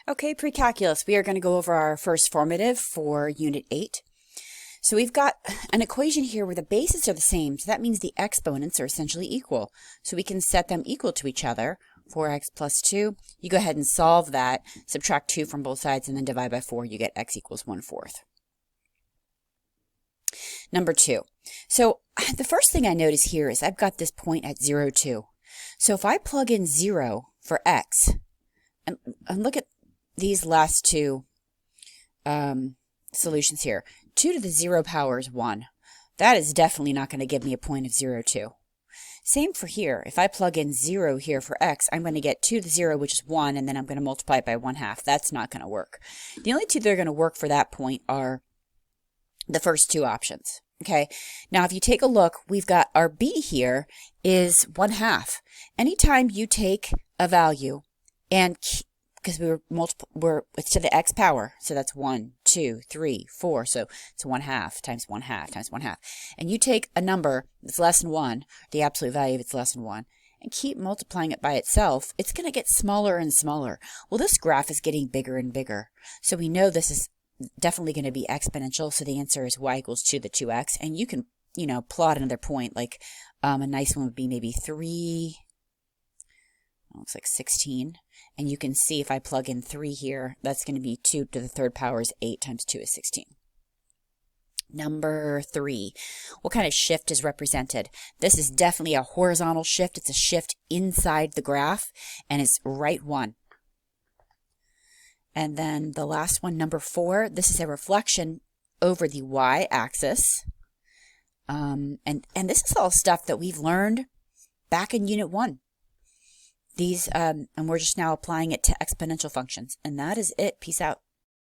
Okay, pre-calculus, we are going to go over our first formative for Unit 8. So we've got an equation here where the bases are the same, so that means the exponents are essentially equal. So we can set them equal to each other. 4x plus 2, you go ahead and solve that, subtract 2 from both sides, and then divide by 4, you get x equals 1/4. Number 2. So the first thing I notice here is I've got this point at 0, 2. So if I plug in 0 for x, and look at these last two solutions here. 2 to the 0 power is 1. That is definitely not going to give me a point of 0, 2. Same for here. If I plug in 0 here for x, I'm going to get 2 to the 0, which is 1, and then I'm going to multiply it by 1/2. That's not going to work. The only two that are going to work for that point are the first two options. Okay, now if you take a look, we've got our b here is 1/2. Anytime you take a value and because it's to the x power, so that's 1, 2, 3, 4, so it's 1/2 times 1/2 times 1/2. And you take a number that's less than 1, the absolute value of it's less than 1, and keep multiplying it by itself, it's going to get smaller and smaller. Well, this graph is getting bigger and bigger, so we know this is definitely going to be exponential, so the answer is y equals 2 to the 2x, and you can, plot another point, like a nice one would be maybe 3, looks like 16, and you can see if I plug in 3 here, that's going to be 2 to the 3rd power is 8 times 2 is 16. Number 3, what kind of shift is represented? This is definitely a horizontal shift. It's a shift inside the graph, and it's right 1. And then the last one, number 4, this is a reflection over the y-axis. And this is all stuff that we've learned back in Unit 1. These, and we're just now applying it to exponential functions. And that is it. Peace out.